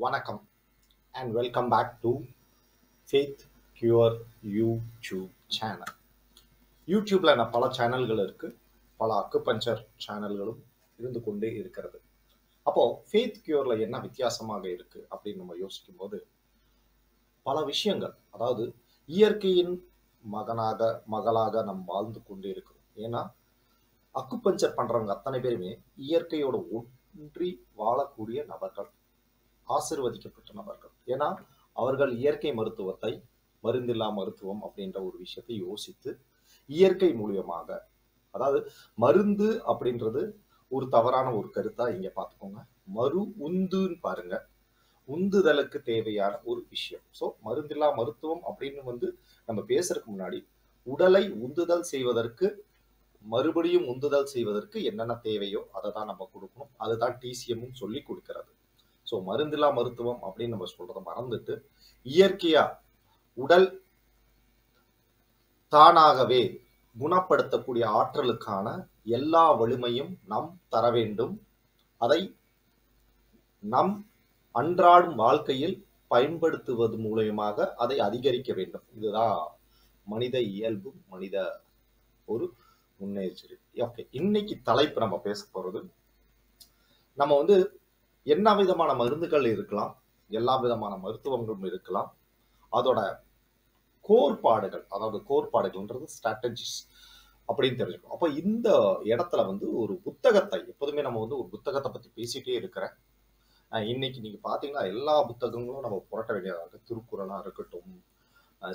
வணக்கம் and welcome back to Faith Cure YouTube channel. யூடியூப்ல நான் பல சேனல்கள் இருக்கு, பல அக்குபஞ்சர் சேனல்களும் இருந்து கொண்டே இருக்கிறது. அப்போ ஃபேத் கியூர்ல என்ன வித்தியாசமாக இருக்கு அப்படின்னு நம்ம யோசிக்கும் போது பல விஷயங்கள், அதாவது இயற்கையின் மகளாக நாம் வாழ்ந்து கொண்டே இருக்கிறோம். ஏன்னா அக்குபஞ்சர் பண்றவங்க அத்தனை பேருமே இயற்கையோட ஒன்றி வாழக்கூடிய நபர்கள், ஆசிர்வதிக்கப்பட்ட நபர்கள். ஏன்னா அவர்கள் இயற்கை மருத்துவத்தை, மருந்தில்லா மருத்துவம் அப்படின்ற ஒரு விஷயத்தை யோசித்து இயற்கை மூலியமாக, அதாவது மருந்து அப்படின்றது ஒரு தவறான ஒரு கருத்தா இங்க பார்த்துக்கோங்க. உந்துன்னு பாருங்க, உந்துதலுக்கு தேவையான ஒரு விஷயம். ஸோ மருந்தில்லா மருத்துவம் அப்படின்னு நம்ம பேசுறதுக்கு முன்னாடி உடலை உந்துதல் செய்வதற்கு, மறுபடியும் உந்துதல் செய்வதற்கு என்னென்ன தேவையோ அதை தான் நம்ம கொடுக்கணும். அதுதான் டிசிஎம்மும் சொல்லி கொடுக்கிறது. ஸோ மருந்தில்லா மருத்துவம் அப்படின்னு நம்ம சொல்றதை மறந்துட்டு இயற்கையா உடல் தானாகவே குணப்படுத்தக்கூடிய ஆற்றலுக்கான எல்லா வலிமையும் நாம் தர வேண்டும். அதை நம் அன்றாடும் வாழ்க்கையில் பயன்படுத்துவது மூலயமாக அதை அதிகரிக்க வேண்டும். இதுதான் மனித இயல்பு, மனித ஒரு முன்னெச்சரிக்கை. ஓகே, இன்னைக்கு தலைப்பு நம்ம பேச போறது, நம்ம என்ன விதமான மருந்துகள் இருக்கலாம், எல்லா விதமான மருத்துவங்களும் இருக்கலாம், அதோட கோட்பாடுகள், அதாவது கோட்பாடுகள்ன்றது ஸ்ட்ராட்டஜிஸ் அப்படின்னு தெரிஞ்சுக்கணும். அப்போ இந்த இடத்துல ஒரு புத்தகத்தை, எப்போதுமே நம்ம ஒரு புத்தகத்தை பத்தி பேசிட்டே இருக்கிறேன். இன்னைக்கு நீங்க பாத்தீங்கன்னா எல்லா புத்தகங்களும் நம்ம புரட்ட வேண்டியதாக இருக்கு. திருக்குறளா இருக்கட்டும்,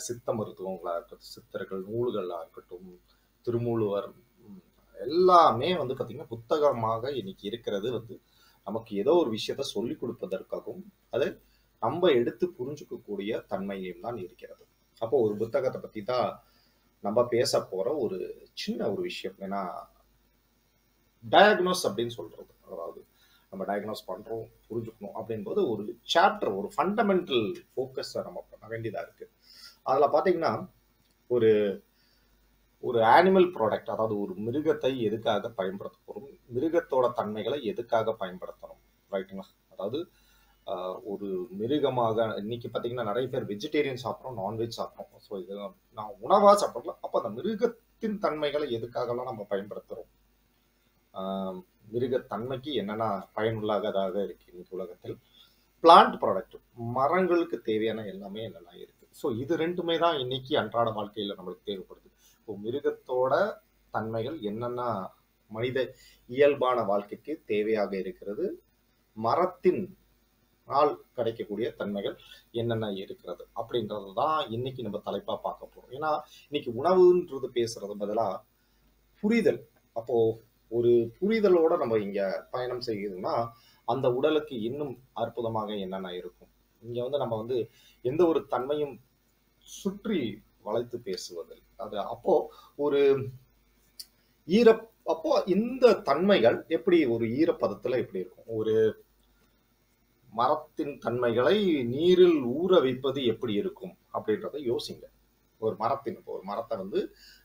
சித்த மருத்துவங்களா இருக்கட்டும், சித்தர்கள் நூல்களா இருக்கட்டும், திருமூலுவர், எல்லாமே பாத்தீங்கன்னா புத்தகமாக இன்னைக்கு இருக்கிறது நமக்கு ஏதோ ஒரு விஷயத்த சொல்லி கொடுப்பதற்காகவும் அதை நம்ம எடுத்து புரிஞ்சுக்கக்கூடிய தன்மையும் தான் இருக்கிறது. அப்போ ஒரு புத்தகத்தை பத்தி தான் நம்ம பேச போற ஒரு சின்ன ஒரு விஷயம். ஏன்னா டயக்னோஸ் அப்படின்னு சொல்றது, அதாவது நம்ம டயக்னோஸ் பண்றோம், புரிஞ்சுக்கணும் அப்படின்போது ஒரு சாப்டர், ஒரு ஃபண்டமெண்டல் ஃபோக்கஸை நம்ம பண்ண வேண்டியதா இருக்கு. அதுல பாத்தீங்கன்னா ஒரு ஒரு அனிமல் ப்ராடக்ட், அதாவது ஒரு மிருகத்தை எதுக்காக பயன்படுத்த போறோம், மிருகத்தோட தன்மைகளை எதுக்காக பயன்படுத்தணும், ரைட்டுங்களா? அதாவது ஒரு மிருகமாக இன்னைக்கு பார்த்தீங்கன்னா நிறைய பேர் வெஜிடேரியன் சாப்பிட்றோம், நான்வெஜ் சாப்பிட்றோம். ஸோ இது நான் உணவாக சாப்பிடலாம். அப்போ அந்த மிருகத்தின் தன்மைகளை எதுக்காகலாம் நம்ம பயன்படுத்துகிறோம், மிருகத்தன்மைக்கு என்னென்ன பயனுள்ளதாக இருக்கு இன்னைக்கு உலகத்தில். பிளான்ட் ப்ராடக்ட், மரங்களுக்கு தேவையான எல்லாமே என்னென்ன இருக்கு. ஸோ இது ரெண்டுமே தான் இன்னைக்கு அன்றாட வாழ்க்கையில் நம்மளுக்கு தேவைப்படுது. இப்போ மிருகத்தோட தன்மைகள் என்னென்ன மனித இயல்பான வாழ்க்கைக்கு தேவையாக இருக்கிறது, மரத்தின் நாள் கிடைக்கக்கூடிய தன்மைகள் என்னென்ன இருக்கிறது அப்படின்றது தான் இன்னைக்கு நம்ம தலைப்பா பார்க்க போறோம். ஏன்னா இன்னைக்கு உணவுன்றது பேசுறது பதிலா புரிதல். அப்போ ஒரு புரிதலோட நம்ம இங்க பயணம் செய்யணும்னா அந்த உடலுக்கு இன்னும் அற்புதமாக என்னென்ன இருக்கும். இங்க நம்ம எந்த ஒரு தன்மையும் சுற்றி வளைத்து பேசுவதில் அது அப்போ ஒரு ஈர அப்போ இந்த தன்மைகள் எப்படி ஒரு ஈரப்பதத்துல எப்படி இருக்கும், ஒரு மரத்தின் தன்மைகளை நீரில் ஊற வைப்பது எப்படி இருக்கும் அப்படின்றத யோசிங்க. ஒரு மரத்தை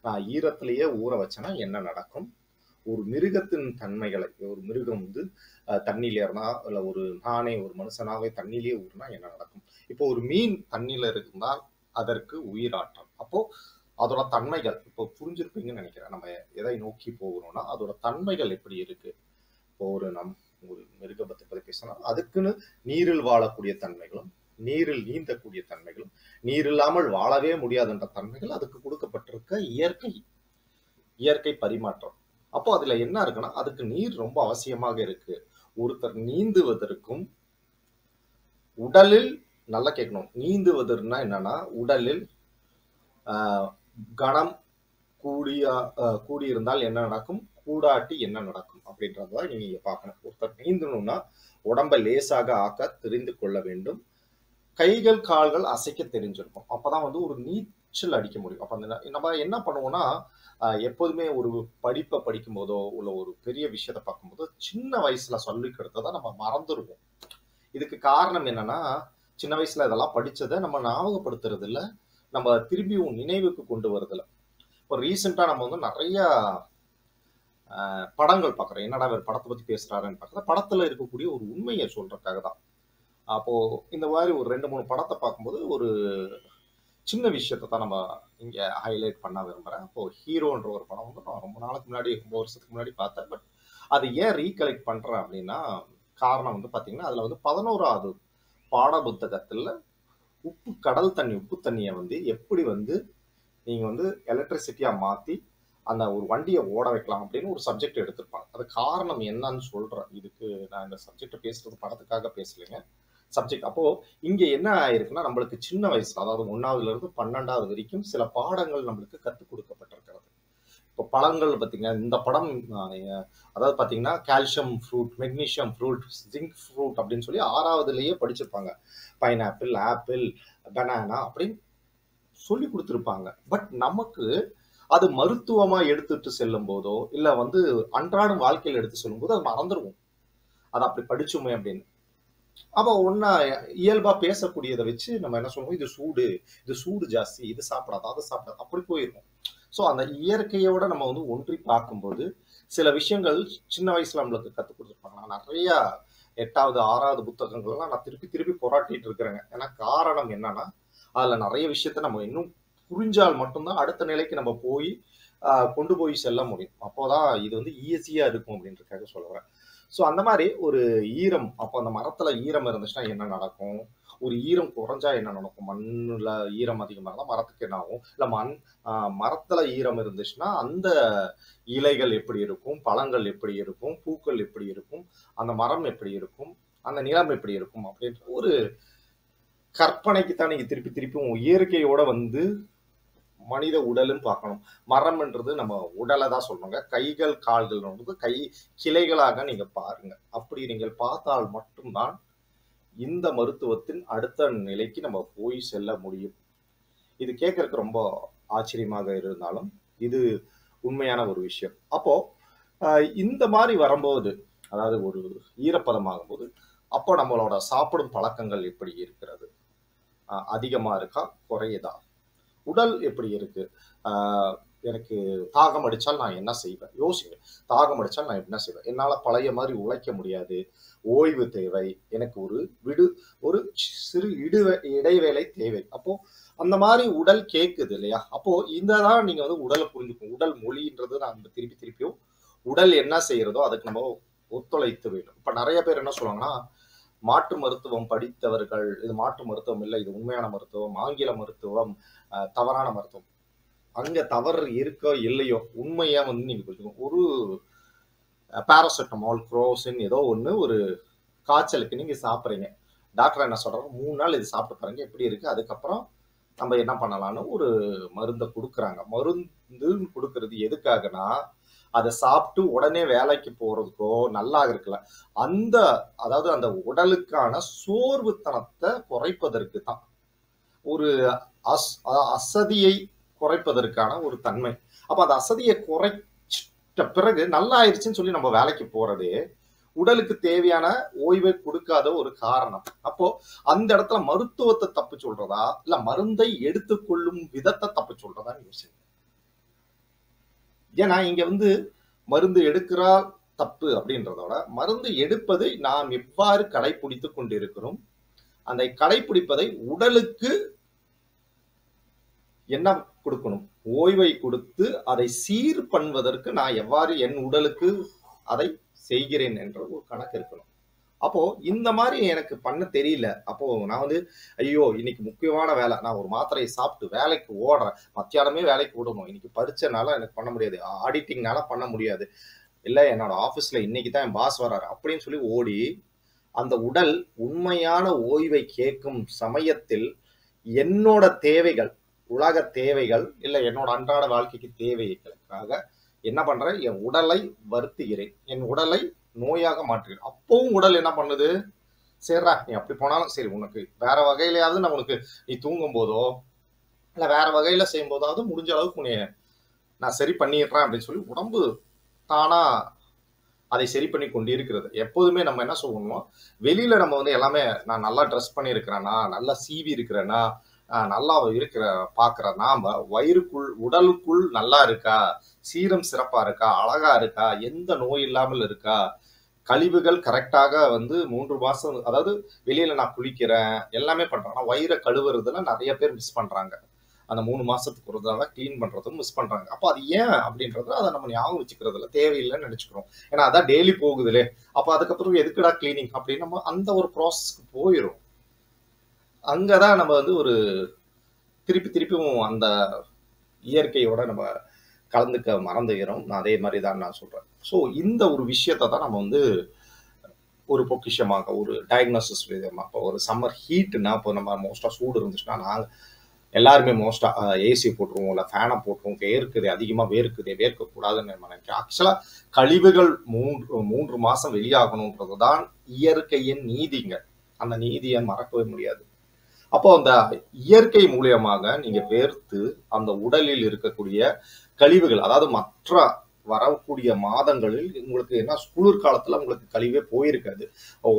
நான் ஈரத்திலேயே ஊற வச்சேன்னா என்ன நடக்கும், ஒரு மிருகத்தின் தன்மைகளை, ஒரு மிருகம் தண்ணியில இருந்தா, இல்ல நானே ஒரு மனுஷனாவே தண்ணியிலேயே ஊறினா என்ன நடக்கும். இப்போ ஒரு மீன் தண்ணியில இருந்தால் அதற்கு உயிராற்றல். அப்போ அதோட தன்மைகள் இப்போ புரிஞ்சிருப்பீங்கன்னு நினைக்கிறேன். நம்ம எதை நோக்கி போகிறோம்னா அதோட தன்மைகள் எப்படி இருக்கு. இப்போ ஒரு மிருகத்தை பத்தி பேசினா அதுக்குன்னு நீரில் வாழக்கூடிய தன்மைகளும், நீரில் நீந்தக்கூடிய தன்மைகளும், நீர் இல்லாமல் வாழவே முடியாதுன்ற தன்மைகள் அதுக்கு கொடுக்கப்பட்டிருக்க இயற்கை பரிமாற்றம். அப்போ அதுல என்ன இருக்குன்னா அதுக்கு நீர் ரொம்ப அவசியமாக இருக்கு. ஒருத்தர் நீந்துவதற்கும் உடலில், நல்லா கேட்கணும், நீந்துவதற்னா என்னன்னா உடலில் கணம் கூடியிருந்தால் என்ன நடக்கும், கூடாட்டி என்ன நடக்கும் அப்படின்றதான் நீங்க பார்க்கணும். ஒருத்தர் நீந்தணும்னா உடம்பை லேசாக ஆக்க தெரிந்து கொள்ள வேண்டும், கைகள் கால்கள் அசைக்க தெரிஞ்சிருக்கும். அப்பதான் ஒரு நீச்சல் அடிக்க முடியும். அப்ப நம்ம என்ன பண்ணுவோம்னா எப்போதுமே ஒரு படிப்பை படிக்கும் போதோ உள்ள ஒரு பெரிய விஷயத்த பார்க்கும்போதோ சின்ன வயசுல சொல்லி கொடுத்ததை நம்ம மறந்துடுவோம். இதுக்கு காரணம் என்னன்னா சின்ன வயசுல இதெல்லாம் படிச்சதை நம்ம ஞாபகப்படுத்துறது இல்லை, நம்ம திரும்பியும் நினைவுக்கு கொண்டு வருதில்ல. இப்போ ரீசெண்டா நம்ம நிறைய படங்கள் பார்க்குறோம். என்னடா இவர் படத்தை பத்தி பேசுறாருன்னு பார்க்குற படத்துல இருக்கக்கூடிய ஒரு உண்மையை சொல்றதுக்காக தான். அப்போ இந்த மாதிரி ஒரு 2, 3 படத்த பார்க்கும்போது ஒரு சின்ன விஷயத்த தான் நம்ம இங்க ஹைலைட் பண்ண விரும்புறேன். அப்போ ஹீரோன்ற ஒரு படம் வந்து நான் ரொம்ப நாளுக்கு முன்னாடி, ரொம்ப வருஷத்துக்கு முன்னாடி பார்த்தேன். பட் அது ஏன் ரீகலெக்ட் பண்றேன் அப்படின்னா, காரணம் வந்து பார்த்தீங்கன்னா, அதுல வந்து 11வது பாட புத்தகத்துல கடல் தண்ணி, உப்பு தண்ணிய வந்து எப்படி வந்து நீங்க வந்து எலக்ட்ரிசிட்டியா மாத்தி, அந்த ஒரு வண்டிய ஓட வைக்கலாம் அப்படின்னு ஒரு சப்ஜெக்ட் எடுத்திருப்பாங்க. அது காரணம் என்னன்னு சொல்றேன். இதுக்கு நான் இந்த சப்ஜெக்ட்ட பேசுறது படத்துக்காக பேசலைங்க. சப்ஜெக்ட் அப்போ இங்க என்ன ஆயிருக்குன்னா, நம்மளுக்கு சின்ன வயசுல, அதாவது 1வதுல இருந்து 12வது வரைக்கும் சில பாடங்கள் நம்மளுக்கு கத்துக் கொடுக்கப்பட்டிருக்கிறது. இப்போ பழங்கள் பார்த்தீங்கன்னா, இந்த படம் அ எ அதாவது பார்த்தீங்கன்னா, calcium fruit, magnesium fruit, zinc fruit அப்படின்னு சொல்லி 6வதுலயே படிச்சிருப்பாங்க. பைனாப்பிள், ஆப்பிள், பனானா அப்படின்னு சொல்லிக் குடுத்திருப்பாங்க. பட் நமக்கு அது மருத்துவமா எடுத்துட்டு செல்லும்போதோ, இல்ல வந்து அன்றாடம் வாழ்க்கையில எடுத்து சொல்லும்போது அது மறந்துருவோம். அத அப்படி படிச்சோமே அப்படின்னு. அப்ப ஒண்ணா இயல்பா பேசக்கூடியத வச்சு நம்ம என்ன சொல்லுவோம், இது சூடு ஜாஸ்தி, இது சாப்பிடாத, அது சாப்பிடாத அப்படி போயிருக்கும். ஸோ அந்த இயற்கையோட நம்ம வந்து ஒன்றி பார்க்கும்போது, சில விஷயங்கள் சின்ன வயசுல நம்மளுக்கு கத்துக் குடுத்துருப்பாங்க. நான் நெறையா 8வது, 6வது புத்தகங்கள்லாம் நான் திருப்பி திருப்பி புரட்டிட்டு இருக்கிறேங்க. ஏன்னா காரணம் என்னன்னா, அதுல நெறைய விஷயத்த நம்ம இன்னும் புரிஞ்சால் மட்டும் தான் அடுத்த நிலைக்கு நம்ம போய் கொண்டு போய் செல்ல முடியும். அப்போதான் இது வந்து ஈஸியா இருக்கும் அப்படின்றதுக்காக சொல்ல வரேன். ஸோ அந்த மாரி ஒரு ஈரம், அப்போ அந்த மரத்துல ஈரம் இருந்துச்சுன்னா என்ன நடக்கும்? ஒரு ஈரம் குறைஞ்சா என்ன நடக்கும்? மண்ணுல ஈரம் அதிகமா இருந்தா மரத்துக்கு என்ன ஆகும்? இல்ல அ மரத்துல ஈரம் இருந்துச்சுன்னா, அந்த இலைகள் எப்படி இருக்கும்? பழங்கள் எப்படி இருக்கும்? பூக்கள் எப்படி இருக்கும்? அந்த மரம் எப்படி இருக்கும்? அந்த நிலம் எப்படி இருக்கும்? அப்படின்ற ஒரு கற்பனைக்கு தான் நீங்க திருப்பி திருப்பியும் இயற்கையோட வந்து மனித உடலுன்னு பார்க்கணும். மரம்ன்றது நம்ம உடல தான் சொல்றோங்க. கைகள், கால்கள்ன்றது கிளைகளாக நீங்க பாருங்க. அப்படி நீங்கள் பார்த்தால் மட்டும் தான் இந்த மருத்துவத்தின் அடுத்த நிலைக்கு நம்ம போய் செல்ல முடியும். இது கேட்கறக்கு ரொம்ப ஆச்சரியமாக இருந்தாலும், இது உண்மையான ஒரு விஷயம். அப்போ அ இந்த மாரி வரும்போது, அதாவது ஒரு ஈரப்பதமாகும்போது, அப்போ நம்மளோட சாப்பிடும் பழக்கங்கள் எப்படி இருக்கிறது? அதிகமா இருக்கா? குறையுதா? உடல் எப்படி இருக்கு? ஆ எனக்கு தாகம் அடிச்சால் நான் என்ன செய்வேன்? யோசிங்க. தாகம் அடிச்சால் நான் என்ன செய்வேன்? என்னால பழைய மாரி உழைக்க முடியாது. ஓய்வு தேவை. எனக்கு ஒரு சிறு இடைவேளை தேவை. அப்போ அந்த மாரி உடல் கேட்குது இல்லையா? அப்போ இந்த தான் நீங்க வந்து உடல புரிஞ்சுக்கணும். உடல் மொழின்றது நான் திருப்பி திருப்பியும் உடல் என்ன செய்றதோ அதுக்கு நம்ம ஒத்துழைத்து வேண்டும். இப்ப நெறைய பேர் என்ன சொல்லுவாங்கன்னா, மாற்று மருத்துவம் படித்தவர்கள், இது மாற்று மருத்துவம் இல்ல, இது உண்மையான மருத்துவம், ஆங்கில மருத்துவம், தவறான மருத்துவம். அங்க தவறு இருக்கோ இல்லையோ, உண்மையா வந்து நீங்க புரிஞ்சுக்கணும். ஒரு பாராசிட்டமால், குரோசின் ஏதோ ஒண்ணு ஒரு காய்ச்சலுக்கு நீங்க சாப்பிடுறீங்க. டாக்டர் என்ன சொல்றாரு, 3 நாள் இது சாப்பிட்டு பாருங்க எப்படி இருக்கு. அதுக்கப்புறம் நம்ம என்ன பண்ணலாம்னு ஒரு மருந்த குடுக்குறாங்க. மருந்துன்னு குடுக்குறது எதுக்காகன்னா, அத சாப்பிட்டு உடனே வேலைக்கு போறதுக்கோ, நல்லா இருக்குல்ல. அந்த அதாவது அந்த உடலுக்கான சோர்வுத்தனத்த குறைப்பதற்கு தான். ஒரு அசதியை குறைப்பதற்கான ஒரு தன்மை. அப்ப அந்த அசதிய குறைச்சிட்ட பிறகு நல்லா ஆயிருச்சுன்னு சொல்லி நம்ம வேலைக்கு போறதே, உடலுக்கு தேவையான ஓய்வை குடுக்காத ஒரு காரணம். அப்போ அந்த இடத்துல மருத்துவத்த தப்பு சொல்றதா? இல்ல மருந்தை எடுத்துக்கொள்ளும் விதத்த தப்பு சொல்றதான்னு யோசிங்க. ஏன்னா இங்க வந்து மருந்து எடுக்கிறார் தப்பு அப்படின்றத விட, மருந்து எடுப்பதை நாம் எவ்வாறு கடைப்பிடித்துக் கொண்டிருக்கிறோம்? அந்த கடைப்பிடிப்பதை உடலுக்கு என்ன குடுக்கணும்? ஓய்வை குடுத்து, அதை சீர் பண்ணுவதற்கு நான் எவ்வாறு என் உடலுக்கு அதை செய்கிறேன் என்ற ஒரு கணக்கு இருக்கணும். அப்போ இந்த மாரி எனக்கு பண்ண தெரியல. அப்போ நான் வந்து, ஐயோ! இன்னைக்கு முக்கியமான வேலை. நான் ஒரு மாத்திரைய சாப்பிட்டு வேலைக்கு ஓடுறேன். மத்தியானமே வேலைக்கு ஓடணும். இன்னைக்கு பரீட்சைனால எனக்கு பண்ண முடியாது. ஆடிட்டிங்னால பண்ண முடியாது. இல்ல என்னோட ஆஃபீஸ்ல இன்னைக்கு தான் என் பாஸ் வராரு. அப்படின்னு சொல்லி ஓடி, அந்த உடல் உண்மையான ஓய்வை கேட்கும் சமயத்தில், என்னோட தேவைகள், உலக தேவைகள், இல்ல என்னோட அன்றாட வாழ்க்கைக்கு தேவைகளுக்காக என்ன பண்றேன்? என் உடலை வருத்துகிறேன். என் உடலை நோயாக மாற்றுகிறேன். அப்பவும் உடல் என்ன பண்ணுது? சரிடா, நீ அப்படி போனாலும் சரி, உனக்கு வேற வகையிலயாவது நான் உனக்கு நீ தூங்கும்போதோ, இல்ல வேற வகையில செய்யும்போதாவது முடிஞ்ச அளவுக்கு உன்னைய நான் சரி பண்ணிடுறேன் அப்படின்னு சொல்லி உடம்பு தானா அதை சரி பண்ணி கொண்டிருக்கிறது. எப்போதுமே நம்ம என்ன சொல்லணுமோ, வெளியில நம்ம வந்து எல்லாமே நான் நல்லா ட்ரெஸ் பண்ணியிருக்கிறேனா, நல்லா சீவி இருக்கிறேனா, நல்லா இருக்கிற பார்க்கிறேனா, வயிறுக்குள், உடலுக்குள் நல்லா இருக்கா, சீரம் சிறப்பா இருக்கா, அழகா இருக்கா, எந்த நோய் இல்லாமல் இருக்கா, கழிவுகள் கரெக்டாக வந்து 3 மாசம், அதாவது வெளியில நான் குளிக்கிறேன், எல்லாமே பண்றேன். ஆனா வயிற கழுவுறதுல நெறைய பேர் மிஸ் பண்றாங்க. அந்த 3 மாசத்துக்கு ஒரு தடவ கிளீன் பண்றதும் மிஸ் பண்றாங்க. அப்ப அது ஏன் அப்படின்றத அத நம்ம ஞாபகம் வச்சுக்கிறதில்ல. தேவையில்லன்னு நெனச்சுக்கிறோம். ஏன்னா அதான் டெய்லி போகுதுலே. அப்ப அதுக்கப்புறம் எதுக்குடா கிளீனிங் அப்படின்னு நம்ம அந்த ஒரு ப்ராசஸ்க்கு போயிரும். அங்க தான் நம்ம வந்து ஒரு திருப்பியும் அந்த இயற்கையோட நம்ம கலந்துக்க மறந்துகிறோம். நான் அதே மாரி தான் நான் சொல்றேன். ஸோ இந்த ஒரு விஷயத்த தான் நம்ம வந்து ஒரு பொக்கிஷமாக, ஒரு டயக்னோசிஸ் விதமா, இப்போ ஒரு சம்மர் ஹீட்னா, இப்போ நம்ம மோஸ்ட்டா சூடு இருந்துச்சுன்னா, நாங்க எல்லாருமே மோஸ்ட்டா ஏசி போட்டுருவோம், இல்ல ஃபேன போட்டுருவோம். வேர்க்குது, அதிகமா வேர்க்குதே, வேர்க்கக்கூடாதுன்னு நம்ம நினைக்கிறோம். ஆக்சுவலா கழிவுகள் 3 மாசம் வெளியாகணுன்றது தான் இயற்கையின் நீதிங்க. அந்த நீதிய மறக்கவே முடியாது. அப்போ அந்த இயற்கை மூலியமாக நீங்க வேர்த்து அந்த உடலில் இருக்கக்கூடிய கழிவுகள், அதாவது மற்ற வரக்கூடிய மாதங்களில் உங்களுக்கு என்ன குளிர்காலத்துல உங்களுக்கு கழிவே போயிருக்காது.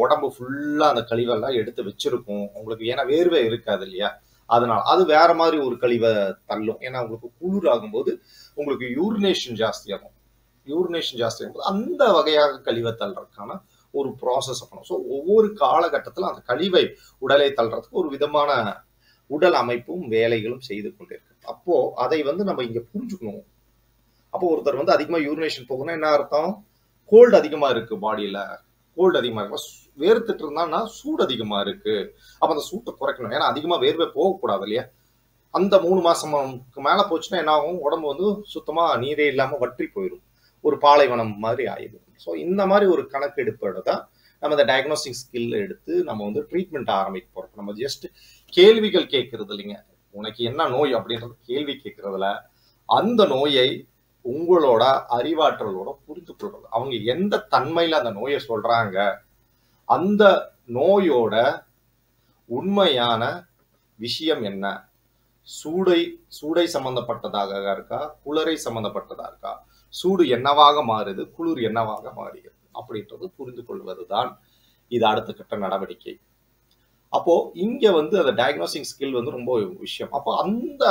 உடம்பு ஃபுல்லா அந்த கழிவெல்லாம் எடுத்து வச்சிருக்கும். உங்களுக்கு ஏன்னா வேர்வை இருக்காது இல்லையா? அதனால அது வேற மாதிரி ஒரு கழிவை தள்ளும். ஏன்னா உங்களுக்கு குளிர் ஆகும்போது உங்களுக்கு யூரினேஷன் ஜாஸ்தியாகும். யூரினேஷன் ஜாஸ்தியாகும் அந்த வகையாக கழிவை தள்ளுறதுக்கான ஒரு ப்ராசஸ் பண்ணணும். ஸோ ஒவ்வொரு காலகட்டத்தில் அந்த கழிவை உடலை தள்ளுறதுக்கு ஒரு விதமான உடல் அமைப்பும் வேலைகளும் செய்து கொண்டிருக்கு. அப்போ அதை வந்து நம்ம இங்க புரிஞ்சுக்கணும். அப்போ ஒருத்தர் வந்து அதிகமா யூரினேஷன் போகணும்னா என்ன அர்த்தம்? கோல்டு அதிகமா இருக்கு பாடியில. கோல்டு அதிகமா இருக்கு. வேர்த்துட்டு இருந்தான்னா சூடு அதிகமா இருக்கு. அப்ப அந்த சூட்டை குறைக்கணும். ஏன்னா அதிகமா வேர்வை போகக்கூடாது இல்லையா? அந்த 3 மாசமுக்கு மேல போச்சுன்னா என்ன ஆகும்? உடம்பு வந்து சுத்தமா நீரே இல்லாம வற்றி போயிடும். ஒரு பாலைவனம் மாதிரி ஆயிடும். ஸோ இந்த மாதிரி ஒரு கணக்கெடுப்போட தான் நம்ம இந்த டயக்னோஸ்டிக் ஸ்கில் எடுத்து நம்ம வந்து ட்ரீட்மெண்ட் ஆரம்பிக்க போறோம். நம்ம ஜஸ்ட் கேள்விகள் கேட்கறது இல்லைங்க. உனக்கு என்ன நோய் அப்படின்றது கேள்வி கேட்கறதுல அந்த நோயை உங்களோட அறிவாற்றலோட புரிந்து கொள்றது. அவங்க எந்த தன்மையில அந்த நோயை சொல்றாங்க, அந்த நோயோட உண்மையான விஷயம் என்ன? சூடை சம்பந்தப்பட்டதாக இருக்கா, குளிரை சம்பந்தப்பட்டதா இருக்கா, சூடு என்னவாக மாறுது, குளிர் என்னவாக மாறுகிறது அப்படின்றது புரிந்து கொள்வதுதான் இது அடுத்த கட்ட நடவடிக்கை. அப்போ இங்க வந்து அந்த டயக்னோஸ்டிக் ஸ்கில் வந்து ரொம்ப விஷயம். அப்போ அந்த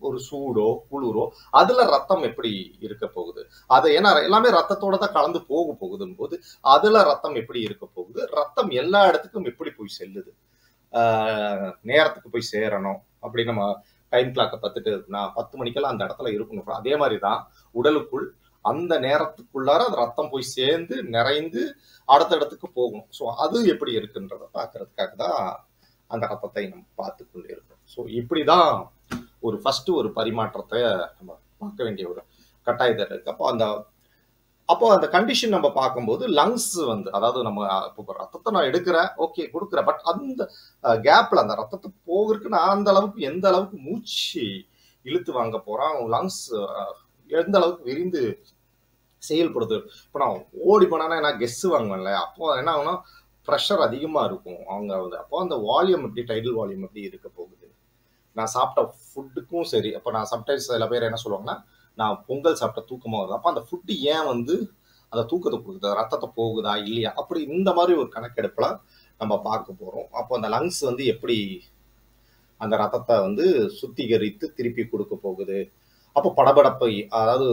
ஒரு சூடோ குளிரோ அதுல ரத்தம் எப்படி இருக்க போகுது, அது ஏன்னா எல்லாமே ரத்தத்தோட தான் கலந்து போகுதுன்னு போது அதுல ரத்தம் எப்படி இருக்க போகுது, ரத்தம் எல்லா இடத்துக்கும் எப்படி போய் செல்லுது, நேரத்துக்கு போய் சேரணும் அப்படி நம்ம டைம் கிளாக்கை பார்த்துட்டு நான் 10 மணிக்கெல்லாம் அந்த இடத்துல இருக்கணும். அதே மாதிரி தான் உடலுக்குள் அந்த நேரத்துக்குள்ளார அந்த ரத்தம் போய் சேர்ந்து நிறைந்து அடுத்த இடத்துக்கு போகணும். ஸோ அது எப்படி இருக்குன்றத பார்க்கறதுக்காக தான் அந்த ரத்தத்தை நம்ம பார்த்து கொண்டு இருக்கோம். ஸோ இப்படிதான் ஒரு ஃபர்ஸ்ட் ஒரு பரிமாற்றத்தை நம்ம பார்க்க வேண்டிய ஒரு கட்டாயத்தில் இருக்கு. அப்போ அந்த கண்டிஷன் நம்ம பார்க்கும்போது லங்ஸ் வந்து, அதாவது நம்ம இப்போ ரத்தத்தை நான் எடுக்கிறேன், ஓகே கொடுக்குறேன், பட் அந்த கேப்ல அந்த ரத்தத்தை போகிறதுக்கு நான் அந்த அளவுக்கு எந்த அளவுக்கு மூச்சு இழுத்து வாங்க போறான், லங்ஸ் எந்த அளவுக்கு விரிந்து செயல்படுது. இப்போ நான் ஓடி போனா நான் கெஸ் வாங்குவேன்ல, அப்போ என்ன ஆகும்னா ப்ரெஷர் அதிகமா இருக்கும் அவங்க வந்து. அப்போ அந்த வால்யூம் எப்படி, டைடல் வால்யூம் எப்படி இருக்க போகுது, நான் சாப்பிட்ட ஃபுட்டுக்கும் சரி. அப்போ நான் சம்டைம்ஸ் சில பேர் என்ன சொல்லுவாங்கன்னா, நான் பொங்கல் சாப்பிட்ட தூக்கமா வருது. அப்போ அந்த ஃபுட்டு ஏன் வந்து அந்த தூக்கத்தை கொடுக்குது, ரத்தத்தை போகுதா இல்லையா, அப்படி இந்த மாதிரி ஒரு கணக்கெடுப்புல நம்ம பார்க்க போறோம். அப்போ அந்த லங்ஸ் வந்து எப்படி அந்த ரத்தத்தை வந்து சுத்திகரித்து திருப்பி கொடுக்க போகுது. அப்போ படபடப்பை, அதாவது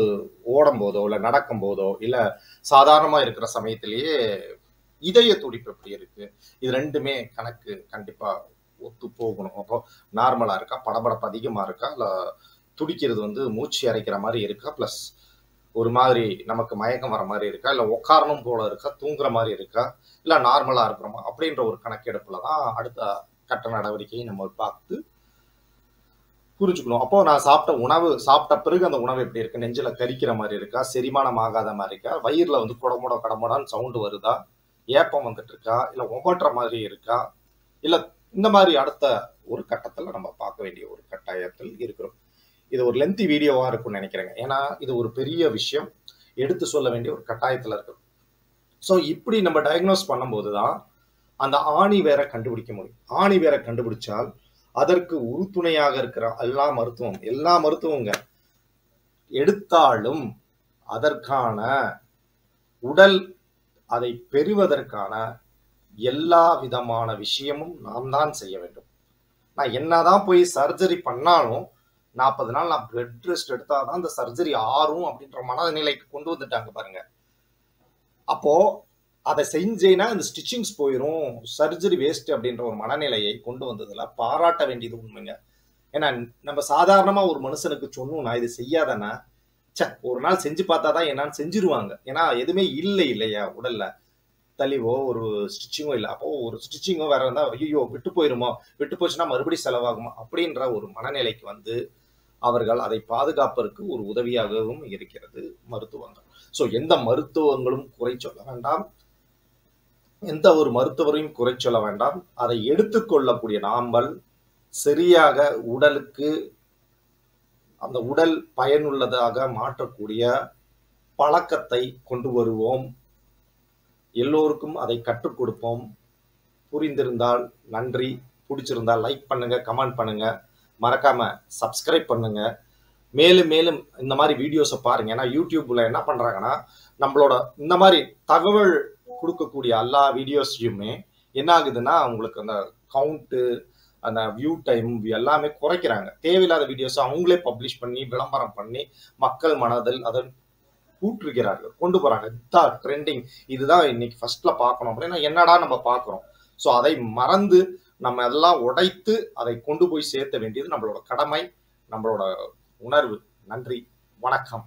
ஓடும் போதோ இல்லை நடக்கும் போதோ இல்லை சாதாரணமா இருக்கிற சமயத்திலேயே இதய துடிப்பு எப்படி இருக்கு, இது ரெண்டுமே கணக்கு கண்டிப்பா ஒத்து போகணும். அப்போ நார்மலா இருக்கா, படபடப்பு அதிகமா இருக்கா, இல்ல துடிக்கிறது வந்து மூச்சு அரைக்கிற மாதிரி இருக்கா, பிளஸ் ஒரு மாதிரி நமக்கு மயக்கம் வர மாதிரி இருக்கா, இல்ல உட்காரணும் போல இருக்கா, தூங்குற மாதிரி இருக்கா, இல்ல நார்மலா இருக்கிறோமா அப்படின்ற ஒரு கணக்கெடுப்புல தான் அடுத்த கட்ட நடவடிக்கையை நம்ம பார்த்து புரிஞ்சுக்கணும். அப்போ நான் சாப்பிட்ட பிறகு அந்த உணவு எப்படி இருக்கு, நெஞ்சில கரிக்கிற மாதிரி இருக்கா, செரிமானம் ஆகாத மாதிரி இருக்கா, வயிறுல வந்து கடமுடான்னு சவுண்டு வருதா, ஏப்பம் வந்துட்டு இருக்கா, இல்ல ஒவ்வொற்ற மாதிரி இருக்கா, இல்ல இந்த மாதிரி அடுத்த ஒரு கட்டத்துல நம்ம பார்க்க வேண்டிய ஒரு கட்டாயத்தில் இருக்கிறோம். இது ஒரு லென்த்தி வீடியோவா இருக்கும்னு நினைக்கிறேங்க. ஏன்னா இது ஒரு பெரிய விஷயம், எடுத்து சொல்ல வேண்டிய ஒரு கட்டாயத்துல இருக்கும். ஸோ இப்படி நம்ம டயக்னோஸ் பண்ணும்போது தான் அந்த ஆணி வேற கண்டுபிடிக்க முடியும். ஆணி வேற கண்டுபிடிச்சால் அதற்கு உறுதுணையாக இருக்கிற எல்லா மருத்துவங்க எடுத்தாலும் அதற்கான உடல் அதை பெறுவதற்கான எல்லா விதமான விஷயமும் நாம் தான் செய்ய வேண்டும். நான் என்னதான் போய் சர்ஜரி பண்ணாலும் 40 நாள் நான் பெட் ரெஸ்ட் எடுத்தாதான் அந்த சர்ஜரி ஆறும் அப்படின்ற மனநிலைக்கு கொண்டு வந்துட்டாங்க பாருங்க. அப்போ அதை செஞ்சேன்னா இந்த ஸ்டிச்சிங்ஸ் போயிடும், சர்ஜரி வேஸ்ட் அப்படின்ற ஒரு மனநிலையை கொண்டு வந்ததுல பாராட்ட வேண்டியது உண்மைங்க. ஏன்னா நம்ம சாதாரணமா ஒரு மனுஷனுக்கு சொன்னோம்னா இது செய்யாதன்னா, ஒரு நாள் செஞ்சு பார்த்தா தான் என்னன்னு செஞ்சிருவாங்க. ஏன்னா எதுவுமே இல்லை இல்லையா உடல்ல. தலிவோ ஒரு ஸ்டிச்சிங்கோ இல்லை. அப்போ ஒரு ஸ்டிச்சிங்கோ வேற இருந்தா ஐயோ விட்டு போயிருமோ, விட்டு போச்சுன்னா மறுபடியும் செலவாகுமா அப்படின்ற ஒரு மனநிலைக்கு வந்து அவர்கள் அதை பாதுகாப்பதற்கு ஒரு உதவியாகவும் இருக்கிறது மருத்துவங்கள். ஸோ எந்த மருத்துவங்களும் குறை சொல்ல வேண்டாம், எந்த ஒரு மருத்துவரையும் குறை சொல்ல வேண்டாம். அதை எடுத்துக்கொள்ளக்கூடிய நாங்கள் சரியாக உடலுக்கு அந்த உடல் பயனுள்ளதாக மாற்றக்கூடிய பழக்கத்தை கொண்டு வருவோம். எல்லோருக்கும் அதை கற்றுக் கொடுப்போம். புரிந்திருந்தால் நன்றி. பிடிச்சிருந்தால் லைக் பண்ணுங்க, கமெண்ட் பண்ணுங்க, மறக்காம சப்ஸ்கிரைப் பண்ணுங்க. மேலும் மேலும் இந்த மாதிரி வீடியோஸை பாருங்க. ஏன்னா யூடியூப்ல என்ன பண்றாங்கன்னா, நம்மளோட இந்த மாதிரி தகவல் கொடுக்கக்கூடிய எல்லா வீடியோஸையுமே என்ன ஆகுதுன்னா, உங்களுக்கு அந்த கவுண்ட்டு, அந்த வியூ டைம் எல்லாமே குறைக்கிறாங்க. தேவையில்லாத வீடியோஸ் அவங்களே பப்ளிஷ் பண்ணி விளம்பரம் பண்ணி மக்கள் மனதில் அதை கூற்றுகிறார்கள், கொண்டு போறாங்க. இதுதான் ட்ரெண்டிங், இதுதான் இன்னைக்கு ஃபர்ஸ்ட்ல பார்க்கணும் அப்படின்னா என்னடா நம்ம பார்க்கிறோம். ஸோ அதை மறந்து நம்ம எல்லாம் உடைத்து அதை கொண்டு போய் சேர்த்த வேண்டியது நம்மளோட கடமை, நம்மளோட உணர்வு. நன்றி, வணக்கம்.